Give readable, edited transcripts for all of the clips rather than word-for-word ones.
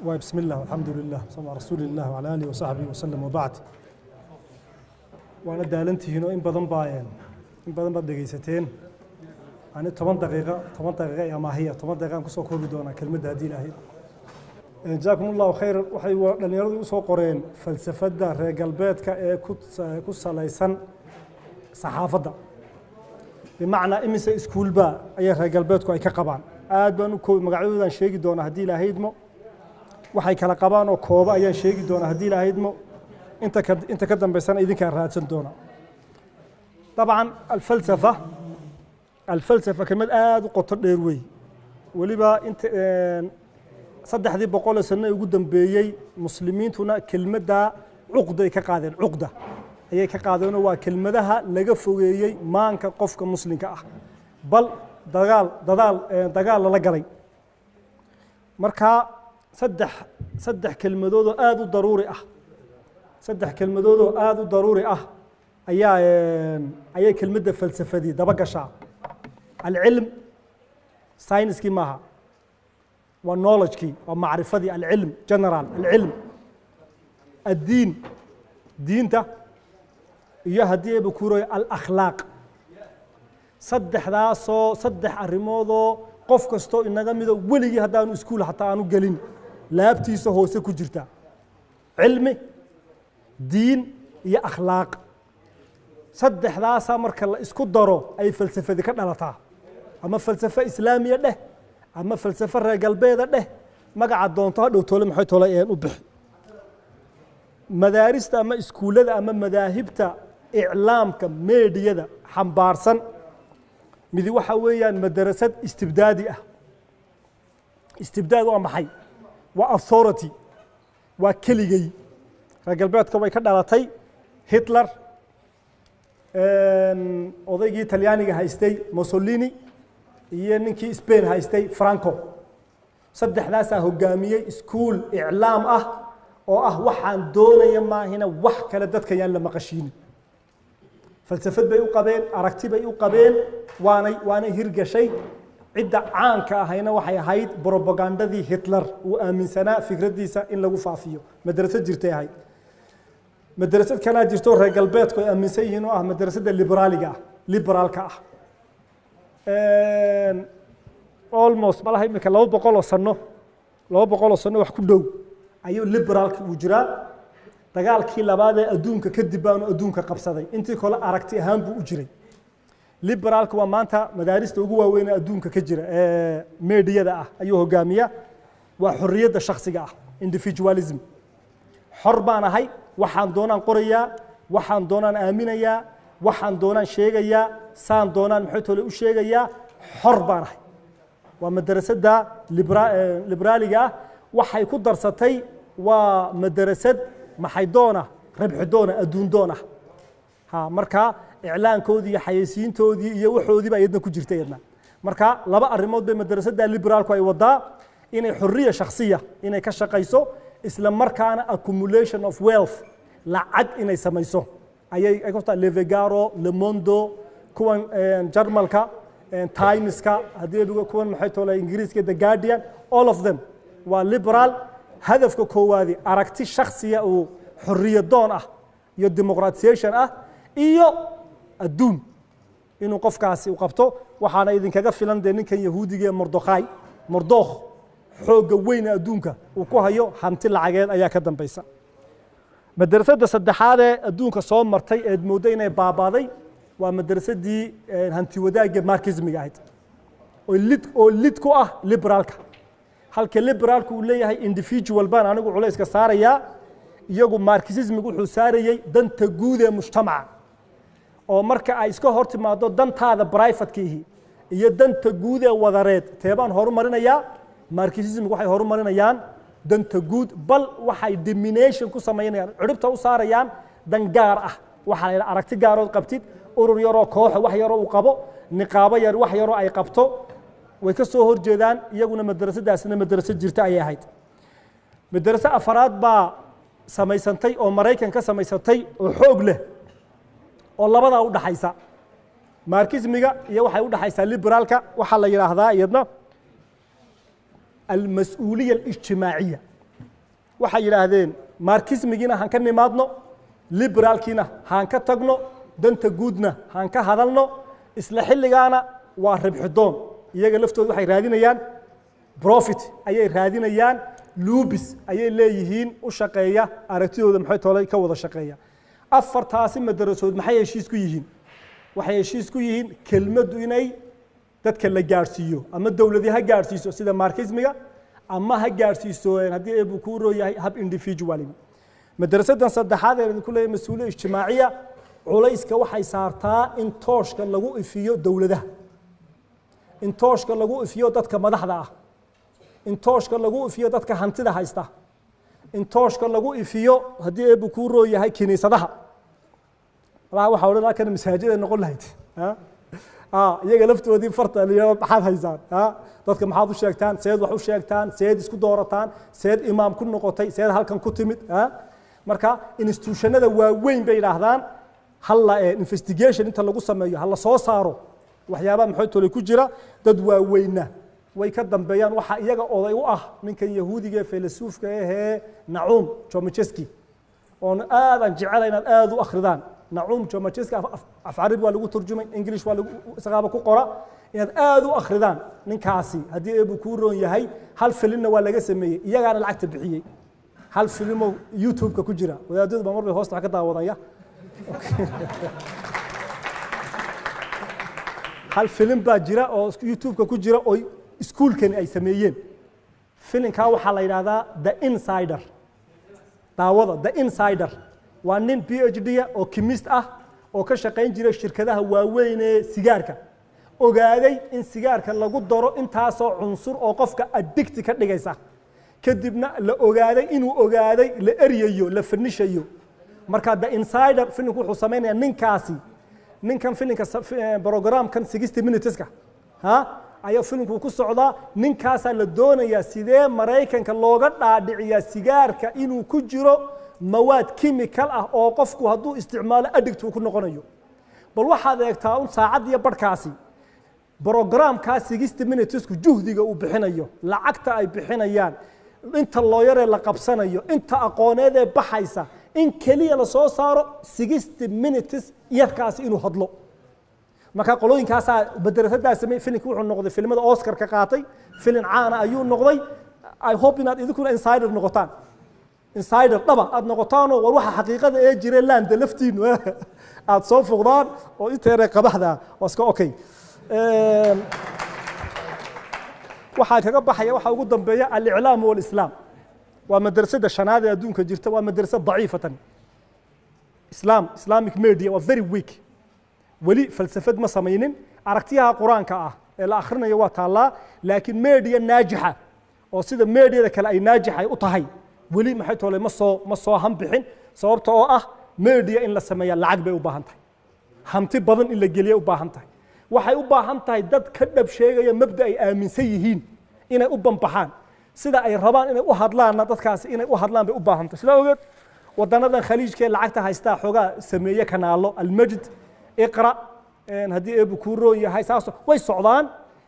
وبسم الله والحمد لله صلى رسول الله وعلى آله وصحبه وسلم وبعد وأنا دالنتي هنا إن بدن باين إن بدن بدقيستين أنا 8 دقيقة يا ما هي 8 دقيقة كسو كوبي دونا كلمة هذه لهي جزاكم الله خير waxay dhalinyaradu u soo qoreen falsafada reer galbeedka ee ku salaysan saxaafadda bimacna imise iskuulba ay reer galbeedku ay ka qabaan aad baan u magacyadoodan sheegi doonaa hadii ilaahaydmo waxay kala qabaan oo kooba ayaan sheegi doonaa hadii ilaahaydmo inta ka dambeysana idinka raadsan doona طبعا الفلسفة كمد aad u qoto dheer way waliba inta saddexdii boqol sano ugu dambeeyay muslimiintuna kelmadda cuqday ka qaadeen cuqda ayay ka qaadeen waa kelmadaha laga fogeeyay maanka qofka muslimka ah bal dagaal la galay marka saddex kelmadood oo aad u daruuri ah ayaa kelmadda falsafadii daba gashaa العلم ساينس كي ماها والنولج كي ومعرفة العلم جنرال العلم الدين دينته يهدي بكورة الأخلاق صدح راسو صدح الرموضو قف كستو إن جميدو ولي هدانو سكول حتى أنو قلين لابتي سهو سكو جرتا علمي دين يا أخلاق صدح راسا مركل اسكو دارو أي فلسفة دي كدلتا أما فلسفة إسلامية ده أما فلسفة رجال بيضة ده ما قاعد دونتها لو تولم حيث ولا ين وبح مدارس أما إسكولة أما مذاهبتا إعلام كميديا ده حنبارسن مذي وحويا مدرسة استبداد ومحي وأثورتي وكليجي رجال بيض كوي كدلتي هتلر odaygii talyaaniga haystay Mussolini iyo ninkii Spain haystay Franco saddexdaas hogaamiyay iskuul i'laam ah oo ah waxaan doonaya maahina wax kale dadka yaan la maqashiin falsafad bay u qabeen aragti bay u qabeen waanay hirgashay cidda caanka ahayna waxay ahayd propagandadii Hitler uu aaminsanaa fikradiisa in lagu faafiyo madrasad jirtay ahayd مدرسة كانت جرتو رجال بيت كوي أمسيين وآه مدرسة ليبرالكا almost ما لها يمكن لو بقولوا صنو وحكودو أيو ليبرالك وجرا تقال كي لبعض أدونك كدبان أدونك قبصدي أنت كلا أركتي هم بوجري ليبرالك ومانتا مدارس توجوا وين أدونك كجرا ميديا ده أيوه جامية وحرية الشخصية individualism حربنا هاي waxaan doonaan qorayaa waxaan doonaan aaminayaa waxaan doonaan sheegayaa saan doonaan maxay u sheegayaa xor baan ahay waa madrasada liberaaliga waxay ku darsatay waa madrasad maxay doona rabxi doona aduun doona ha marka iclaankoodii iyo xayeysiintoodii iyo waxoodii baa iyadna ku jirtay iyadna marka laba arrimood bay madrasada liberaalku ay wadaa inay xorriya shakhsiya inay ka shaqayso isla markaana accumulation of wealth lacag inay samayso ayay ku taa Le Figaro Le Monde kuwan Jarmalka Timeska hadii kuwan maxay toolay Ingiriiska The Guardian all of them waa liberal hadafka koowaadi aragti shakhsiya oo xorriyad doon ah iyo democratization ah iyo adduun inuu qofkaasi u qabto waxaana idinkaga filan ninkan yahuudiga Mordokh xooga weyn adduunka uu ku hayo hanti lacageed ayaa ka dambaysa madrasada saddexaad ee adduunka soo martay ee mooday inay baabaaday waa madrasadii hanti wadaaga marxismiga ahayd oo lid ku ah liberaalka halka liberaalku uu leeyahay individual baan anigu culayska saaraya iyagu marxismigu wuxuu saarayay danta guud ee mujtamaca oo marka ay iska hortimaado dantaada privatekiihi iyo danta guud ee wadareed teebaan horumarinaya marxism waxay horumarinayaan danta guud bal waxay domination ku sameeyaan ciribta u saarayaan dan gaar ah waxa la aragti gaarood qabtid urur yaro koox wax yaro u qabo niqaabo yar wax yaro ay qabto way ka soo horjeedaan iyaguna madrasadaasna madrasad jirta ay ahayd madrasa afraad baa samaysantay oo Mareykan ka samaysantay oo xoog leh oo labada u dhaxaysa marxismiga iyo waxay u dhaxaysa liberaalka waxa la yiraahdaa iyadna المسؤولية الاجتماعية waxay yidhaahdeen marxismigiina haan ka nimaadno liberaalkiina haan ka tagno danta guudna haan ka hadalno isla xilligaana waa rabxidoon iyaga laftooda waxay raadinayaan profit ayay raadinayaan lubis ayay leeyihiin u shaqeeya aragtidooda maxay toolay ka wada shaqeeya afartaasi madarasood maxay heshiis ku yihiin waxay heshiis ku yihiin kelmaddu inay dadka la gaarsiiyo ama dawladii ha gaarsiiso sida marxismiga ama ha gaarsiiso haddii eebu ku rooyahay hab individualism madarasadan saddexaad ee idinku leeyahay mas-uuliye ijtimaaciya culayska waxay saartaa in tooshka lagu ifiyo dawladaha in tooshka lagu ifiyo dadka madaxda ah in tooshka lagu ifiyo dadka hantida haysta in tooshka lagu ifiyo haddii eebu ku rooyahay kiniisadaha waxa odhan halkan masaajida noqon lahayd iyaga laftoodii farta maxaad haysaan dadka maxaad u sheegtaan seed wax u sheegtaan seed isku doorataan seed imaam ku noqotay seed halkan ku timid marka institutionada waaweyn bay yidhaahdaan halla investigation inta lagu sameeyo hala soo saaro waxyaabaha maxay tolay ku jira dad waaweyna way ka dambeeyaan waxa iyaga oday u ah ninkan yahuudiga ee filasuufka ahee Nacum Chomsky oo aadan jecelahay inaad aad u akhridaan Nacum Chomsky af Carabi waa lagu turjumay English waa lagu isagaaba ku qora inaad aad u akhridaan ninkaasi haddii eebu ku roon yahay hal filimna waa laga sameeyay iyagaana lacagta bixiyay hal filimo YouTube-ka ku jira wadaadadu ba mar bay hoosta wax ka daawadaya hal filim baa jira oo YouTube-ka ku jira oo iskuulkani ay sameeyeen filimka waxaa la yidhaahdaa The Insider daawada The Insider waa nin PhD oo chemist ah oo ka shaqayn jiray shirkadaha waaweyn ee sigaarka ogaaday in sigaarka lagu daro intaasoo cunsur oo qofka addict ka dhigaysa kadibna la ogaaday inuu ogaaday la eriyayo la finishayo marka The Insider filimku wuxuu sameeyaa ninkan filimka programkan 60 minuteska ayaa filimku ku socdaa ninkaasa la doonayaa sidee Mareykanka looga dhaadhiciyaa sigaarka inuu ku jiro mawaad chemical ah oo qofku hadduu isticmaalo addict uu ku noqonayo bal waxaad eegtaa un saacad iyo barkaasi programka 60 minutesku juhdiga uu bixinayo lacagta ay bixinayaan inta looyaree la qabsanayo inta aqooneed ee baxaysa in kaliya la soo saaro 60 minutes yarkaasi inuu hadlo marka qolooyinkaas badarasadaas samay filimku wuxuu noqday filimada Oscar ka qaatay filim caana ayuu noqday I hope inaad idinkuna insider noqotaan insider daba aad noqotaan oo waxa xaqiiqada ee jiray land laftiin aad soo foqdaan oo inteere qabaxda oo iska okay waxa kaga baxaya waxa ugu dambeeya al-i'laam wal islam waa madrasada shanaad ee adduunka jirta waa madrasad daciifatan islamic media waa very weak wali falsafad ma sameeynin aragtiyaha quraanka ah ee la akhrinayo waa taala laakiin media naajixa oo sida media kale ay naajixa u tahay wali maxay toolay ma soo han bixin sababta oo ah media in la sameeyo lacag bay u baahan tahay hanti badan in la geliyo u baahan tahay waxay u baahan tahay dad ka dhab sheegaya mabda ay aaminsan yihiin inay u banbaxaan sida ay rabaan inay u hadlaan dadkaasi inay u hadlaan bay u baahan tahay sida ogeed wadanadan khaliijka lacagta haysta xogaa sameeyo kanaalo al-majd iqra haddii eebu ku roo yahay saas way socdaan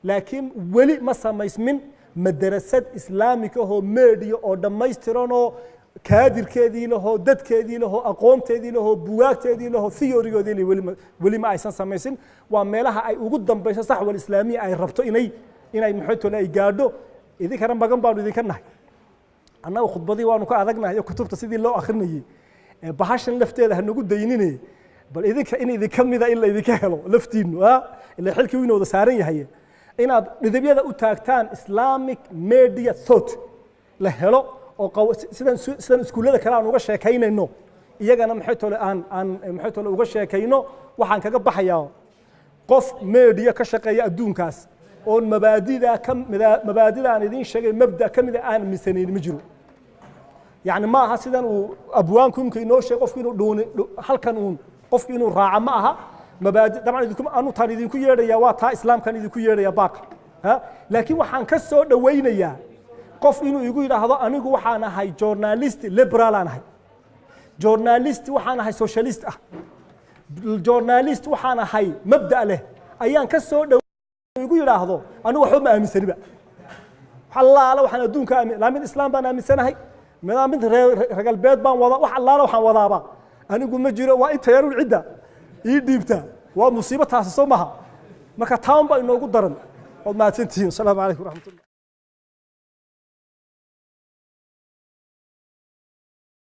laakiin weli ma samaysmin madrasad islaamika oo media oo dhammaystiran oo kaadirkeedii lahoo dadkeedii lahoo aqoonteedii lahoo bugaagteedii lahoo theorygoodii weli ma aysan samaysin waa meelaha ay ugu dambayso saxwal islaamiya ay rabto inay maxay tole ay gaadho idinkana magan baanu idinka nahay annaga khudbadii waanu ka adagnahay iyo kutubta sidii loo akhrinayay bahashan lafteeda ha nagu dayninay bal idinka in idinka mida in la idinka helo laftiinu ilaa xilkii uu inooda saaran yahay inaad dhidabyada u taagtaan islamic media thought la helo oo sidan iskuulada kale aan uga sheekaynayno iyagana maxay tole aan maxay tole uga sheekayno waxaan kaga baxayaa qof media ka shaqeeya adduunkaas oo mabaadida aan idin sheegay mabda kamida aan misaneyn ma jiro yani ma aha sidan uu abwaankumka inoo sheeg qofku inuu halkan uu qofku inuu raaca ma aha mabaadi dabcan idinku aanu taan idinku yeedhaya waa taa islaamkan idinku yeedhaya baaq laakiin waxaan ka soo dhawaynayaa qof inuu igu yiraahdo anigu waxaan ahay journalist liberal aan ahay journalist waxaan ahay socialist ah journalist waxaan ahay mabda leh ayaan ka soo igu yiraahdo anigu waxba ma aaminsaniba xalaala waxaan adduunka aamin islaam baan aaminsanahay mid ragalbeed baan wada wax allaala waxaan wadaaba anigu ma jiro waa inta yarun cidda ii dhiibta waa musiibo taasi soo maha marka taan baa inoogu daran oo maadsantihiin. Assalaamu calaykum waraxmatullahi.